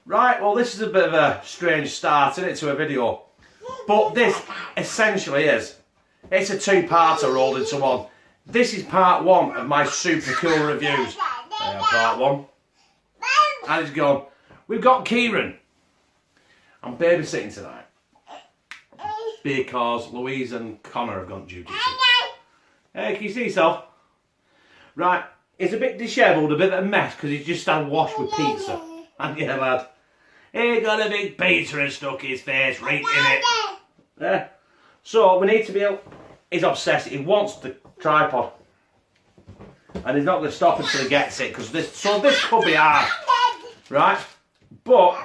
Right, well this is a bit of a strange start, isn't it, to a video? But this essentially is. It's a two-parter rolled into one. This is part one of my super cool reviews. Part one. And it's gone. We've got Kieran. I'm babysitting tonight. Because Louise and Connor have gone jiu-jitsu. Hey, can you see yourself? Right, he's a bit dishevelled, a bit of a mess, because he's just had a wash with pizza. And yeah, lad. He got a big pizza and stuck his face right in it. Yeah. So we need to be able... He's obsessed. He wants the tripod. And he's not going to stop until he gets it, because this could be hard. Right? But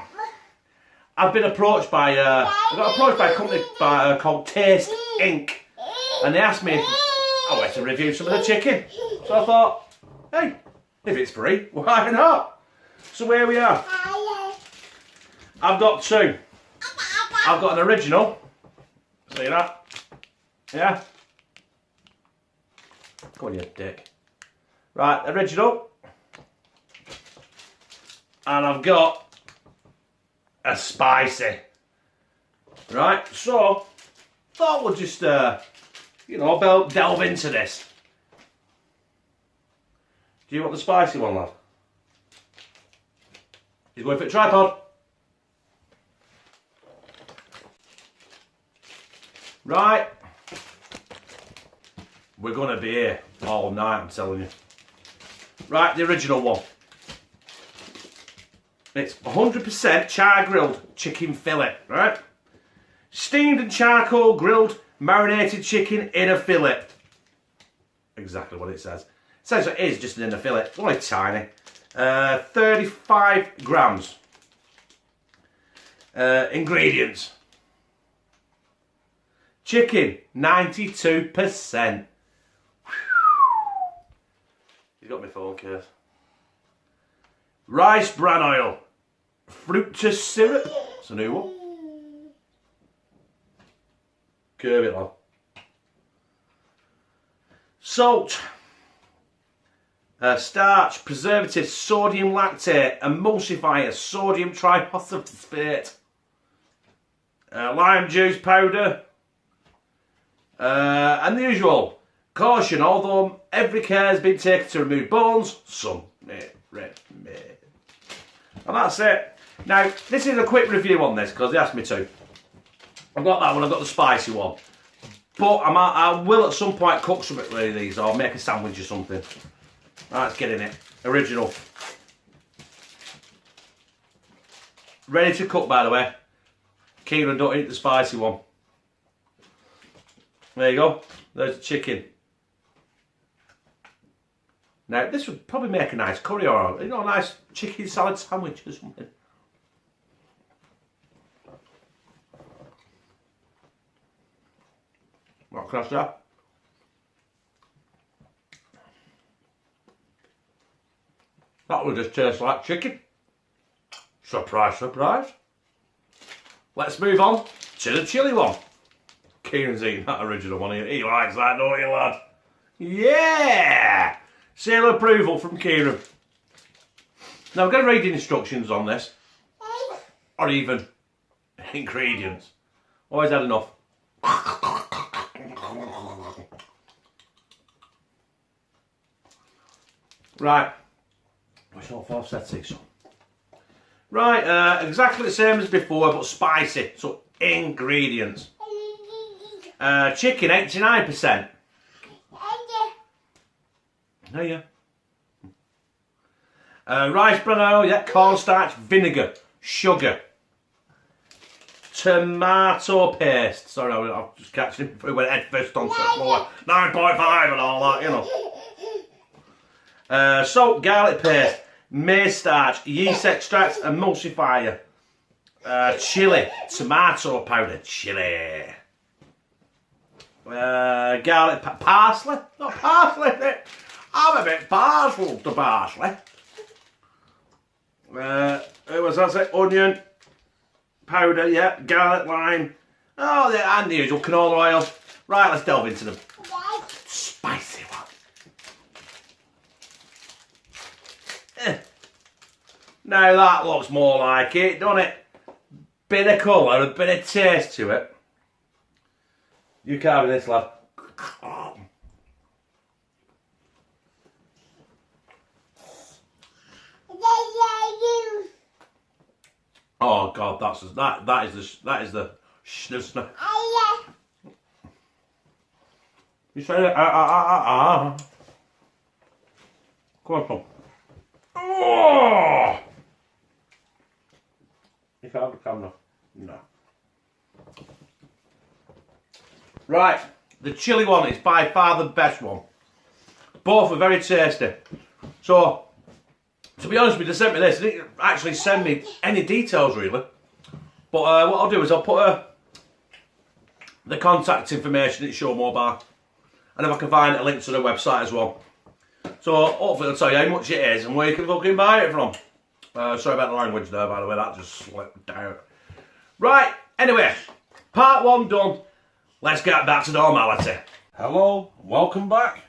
I've been approached by... I got approached by a company called Taste Inc. And they asked me if I wanted to review some of the chicken. So I thought, hey, if it's free, why not? So here we are. I've got two. I've got an original. See that? Yeah? Come on, you dick. Right, original. And I've got a spicy. Right, so thought we'll just, you know, delve into this. Do you want the spicy one, lad? He's going for a tripod. Right. We're going to be here all night, I'm telling you. Right, the original one. It's 100% char-grilled chicken fillet, right? Steamed and charcoal grilled marinated chicken in a fillet. Exactly what it says. It says it is just in a fillet. It's only tiny. 35 grams. Ingredients. Chicken, 92%. He's got my phone case. Rice bran oil. Fructose syrup. It's a new one. Curve it, lad. Salt. Starch, preservative, sodium lactate, emulsifier, sodium triphosphate, lime juice powder, and the usual. Caution, although every care has been taken to remove bones, some may remain. And that's it. Now, this is a quick review on this because they asked me to. I've got that one, I've got the spicy one. But I will at some point cook some of these or make a sandwich or something. Right, let's get in it. Original. Ready to cook, by the way. Kieran, don't eat the spicy one. There you go. There's the chicken. Now, this would probably make a nice curry or, you know, a nice chicken salad sandwich or something. What can I say? That would just taste like chicken. Surprise, surprise. Let's move on to the chilli one. Kieran's eating that original one. He likes that, don't you, lad? Yeah! Seal of approval from Kieran. Now, I'm going to read the instructions on this. Or even ingredients. Always had enough. Right. Which all four sets on. Right, exactly the same as before, but spicy. So, ingredients. Chicken, 89%. No, yeah. Rice bran oil, yeah. Cornstarch, vinegar, sugar. Tomato paste. Sorry, I'm just catching it before we went head first on more 9.5 and all that, you know. Salt, garlic paste, maize starch, yeast extract, emulsifier, chili, tomato powder, chili, garlic, parsley, not parsley, I'm a bit partial to parsley. It was, I say, onion powder, yeah, garlic, lime, oh, and the usual canola oil. Right, let's delve into them. Spicy one. Now that looks more like it, doesn't it? Bit of colour, a bit of taste to it. You can't have this, lad. Oh God, that is the snus. You say that? Come on, Tom. Oh! You can't have the camera. No. Right, the chili one is by far the best one. Both are very tasty. So, to be honest with you, they sent me this. They didn't actually send me any details really. But what I'll do is I'll put the contact information at Show Mobile. And if I can find a link to the website as well. So hopefully it'll tell you how much it is and where you can fucking buy it from. Sorry about the language there, by the way, that just slipped down. Right, anyway, part one done. Let's get back to normality. Hello, welcome back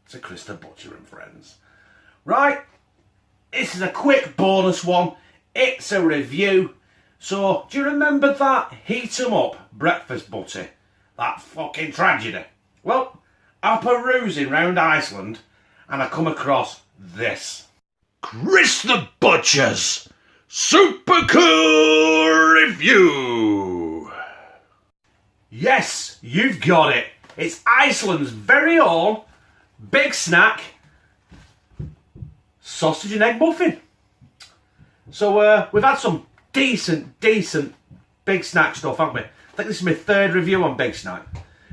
to Chris the Butcher and Friends. Right, this is a quick bonus one. It's a review. So, do you remember that Heat 'em Up breakfast butty? That fucking tragedy? Well, I'm perusing round Iceland and I come across this. Chris the Butcher's Super Cool Review. Yes, you've got it. It's Iceland's very own big snack sausage and egg muffin. So we've had some decent big snack stuff, haven't we? I think this is my third review on big snack.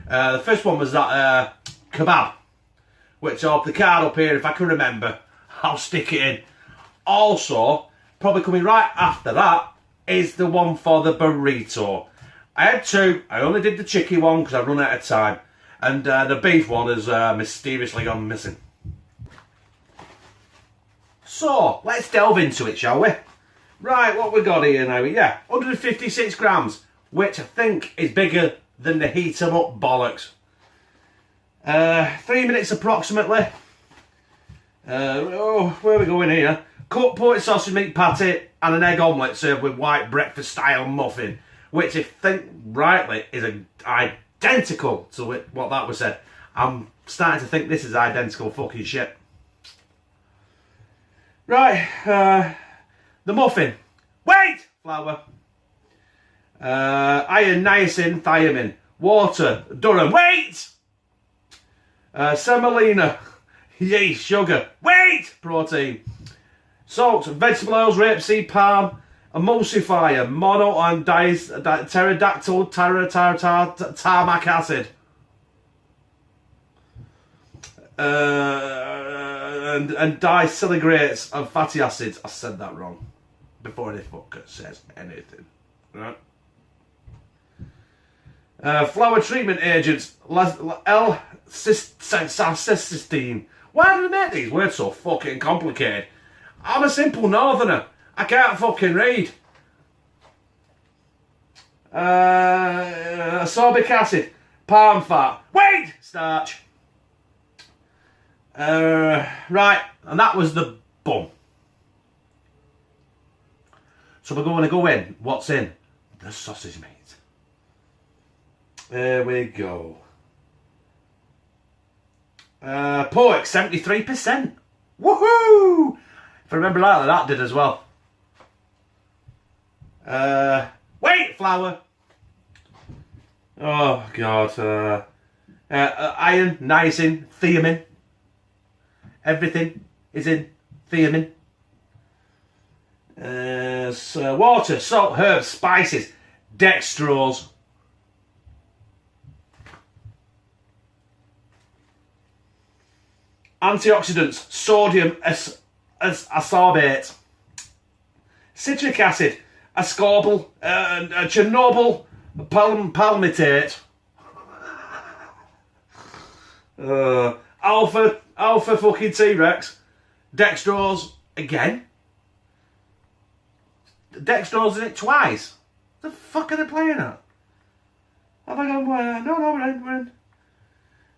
The first one was that kebab, which I'll have the card up here if I can remember. I'll stick it in. Also, probably coming right after that is the one for the burrito. I had two. I only did the chicken one because I run out of time. And the beef one has mysteriously gone missing. So, let's delve into it, shall we? Right, what we got here now? Yeah, 156 grams, which I think is bigger than the Heat 'em Up bollocks. 3 minutes approximately. Where are we going here? Cut poached sausage meat patty and an egg omelette served with white breakfast style muffin, which if think rightly is identical to what that was said. I'm starting to think this is identical fucking shit. Right, the muffin. Wait! Flour. Iron, niacin, thiamine. Water, Durham. Wait! Semolina. Yeast, sugar. Wait! Protein. Salt, vegetable oils, rapeseed, palm. Emulsifier, mono and pterodactyl tarmac acid. And diacylglates of fatty acids. I said that wrong before any fucker says anything. Right. Flour treatment agents. L-cysteine. Why do they make these words so fucking complicated? I'm a simple northerner. I can't fucking read. Ascorbic acid. Palm fat. Wait! Starch. Right, and that was the bun. So we're going to go in. What's in? The sausage meat. There we go. Pork, 73%. Woohoo! If I remember rightly, that did as well. Wait, flour. Oh, God. Iron, niacin, thiamine. Everything is in thiamine. So water, salt, herbs, spices, dextrose. Antioxidants, sodium ascorbate. Citric acid, ascorbyl, Chernobyl palmitate. Alpha fucking T-Rex. Dextrose again. Dextrose in it twice. The fuck are they playing at? Have I gone? No, we're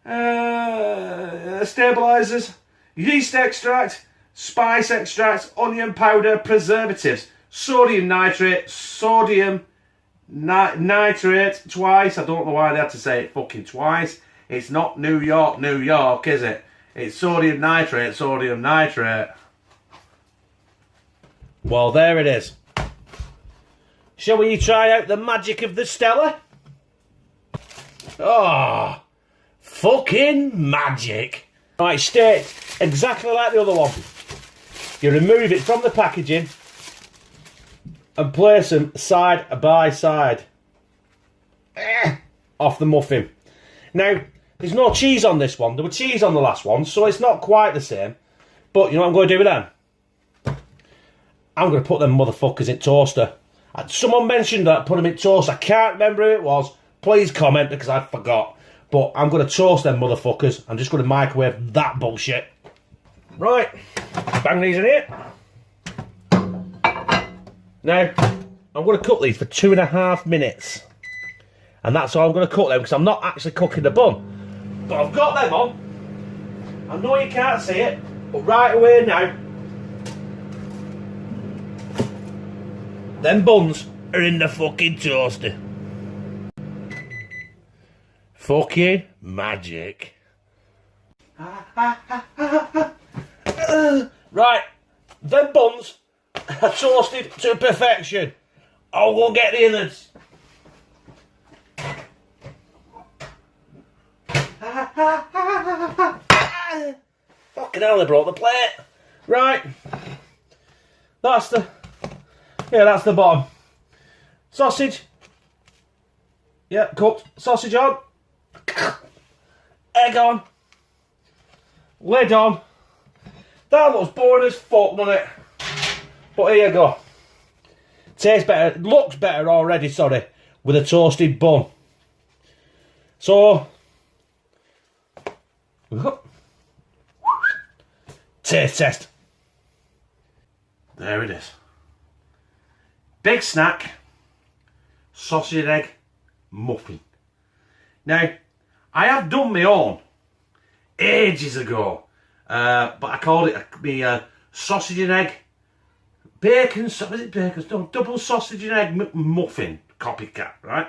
in. Stabilizers. Yeast extract. spice extracts, onion powder, preservatives, sodium nitrate, sodium nitrate twice. I don't know why they had to say it fucking twice. It's not New York, New York, is it? It's sodium nitrate, sodium nitrate. Well, there it is. Shall we try out the magic of the Stella? Oh, fucking magic. Right, state exactly like the other one. You remove it from the packaging and place them side by side off the muffin. Now, there's no cheese on this one. There was cheese on the last one, so it's not quite the same. But you know what I'm going to do with them? I'm going to put them motherfuckers in toaster. Someone mentioned that, put them in toast. I can't remember who it was. Please comment because I forgot. But I'm going to toast them motherfuckers. I'm just going to microwave that bullshit. Right. Bang these in here. Now, I'm going to cook these for 2.5 minutes. And that's all I'm going to cook them because I'm not actually cooking the bun. But I've got them on. I know you can't see it, but right away now, them buns are in the fucking toaster. Fucking magic. Right, them buns are toasted to perfection. I'll go get the innards. Fucking hell, they brought the plate. Right, that's the bottom. Sausage. Yeah, cooked. Sausage on. Egg on. Lid on. That looks boring as fuck, doesn't it? But here you go. Tastes better. Looks better already, sorry. With a toasted bun. So. Taste test. There it is. Big snack, sausage and egg, muffin. Now, I have done my own ages ago, but I called it my sausage and egg, bacon, was it bacon? No, double sausage and egg muffin, copycat, right?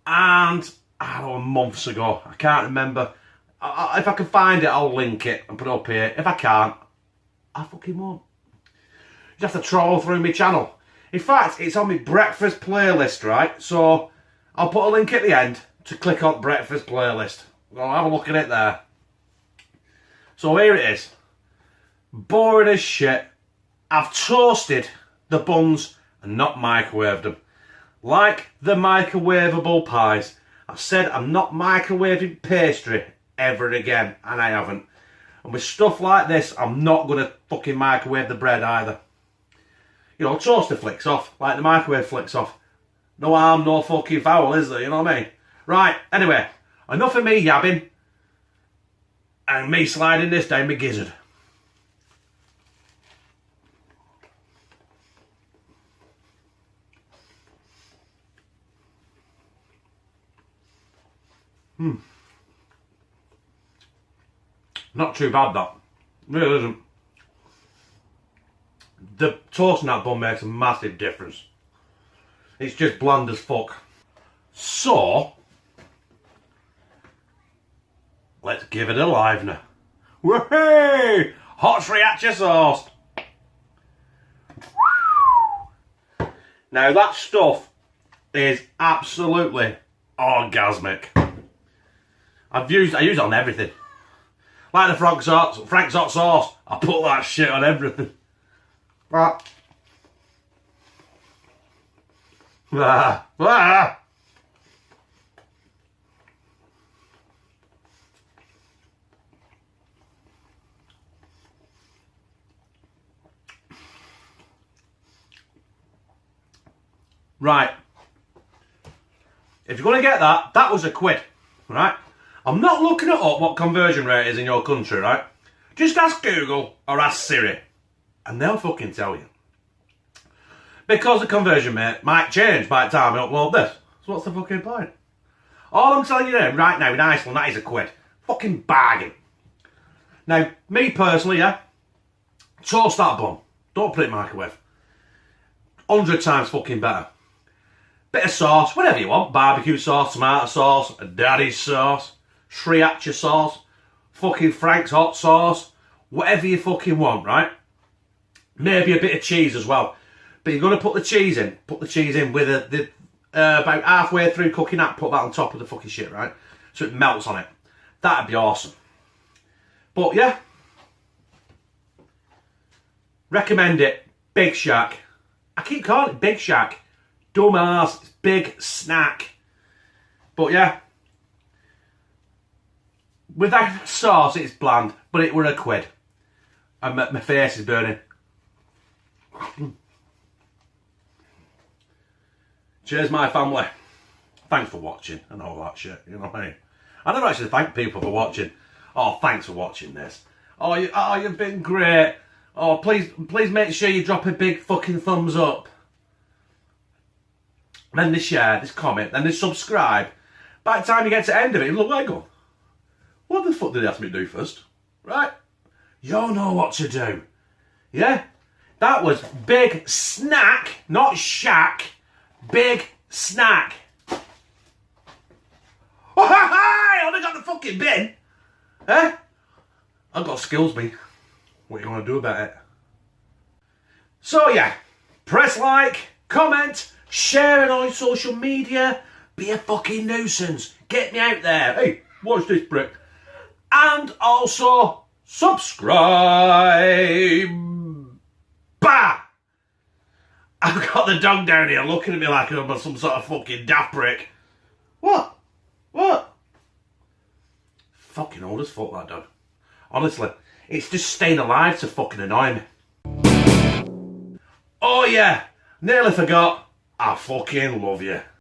And, I don't know, months ago, I can't remember. If I can find it, I'll link it and put it up here. If I can't, I fucking won't. You have to troll through my channel. In fact, it's on my breakfast playlist, right? So, I'll put a link at the end to click on breakfast playlist. I'll have a look at it there. So here it is. Boring as shit. I've toasted the buns and not microwaved them. Like the microwavable pies. I said I'm not microwaving pastry ever again, and I haven't. And with stuff like this, I'm not going to fucking microwave the bread either. You know, toaster flicks off, like the microwave flicks off. No harm, no fucking foul, is there? You know what I mean? Right, anyway, enough of me yabbing and me sliding this down my gizzard. Not too bad, that. Really isn't. The toast in that bun makes a massive difference. It's just bland as fuck. So, let's give it a livener. Woohoo! Hot sriracha sauce. Now that stuff is absolutely orgasmic. I use it on everything. Like the Frank's hot sauce, I put that shit on everything. Right. Right. If you're going to get that, that was a quid, right? I'm not looking it up what conversion rate is in your country, right? Just ask Google or ask Siri, and they'll fucking tell you. Because the conversion rate might change by the time I upload this. So what's the fucking point? All I'm telling you right now in Iceland, that is a quid. Fucking bargain. Now, me personally, yeah, Toast that bun. Don't put it in the microwave. 100 times fucking better. Bit of sauce, whatever you want. Barbecue sauce, tomato sauce, daddy's sauce, sriracha sauce, fucking Frank's hot sauce, whatever you fucking want, right? Maybe a bit of cheese as well. But you're going to put the cheese in. Put the cheese in with about halfway through cooking that, put that on top of the fucking shit, right? So it melts on it. That'd be awesome. But yeah. Recommend it. Big Shack. I keep calling it Big Shack. Dumbass. It's big snack. But yeah. Without sauce, it's bland. But it were a quid. And my face is burning. Cheers, my family. Thanks for watching and all that shit. You know what I mean? I never actually thank people for watching. Oh, thanks for watching this. Oh, you've been great. Oh, please make sure you drop a big fucking thumbs up. Then they share, this comment, then they subscribe. By the time you get to the end of it, you look like, what the fuck did they ask me to do first? Right? You'll know what to do. Yeah? That was Big Snack, not Shack. Big Snack. Oh, I only got the fucking bin. Eh? I've got skills, me. What are you going to do about it? So, yeah. Press like, comment, share it on your social media. Be a fucking nuisance. Get me out there. Hey, watch this brick. And also, subscribe. Bah! I've got the dog down here looking at me like I'm some sort of fucking daft prick. What? What? Fucking old as fuck, that dog. Honestly, it's just staying alive to fucking annoy me. Oh yeah, nearly forgot. I fucking love you.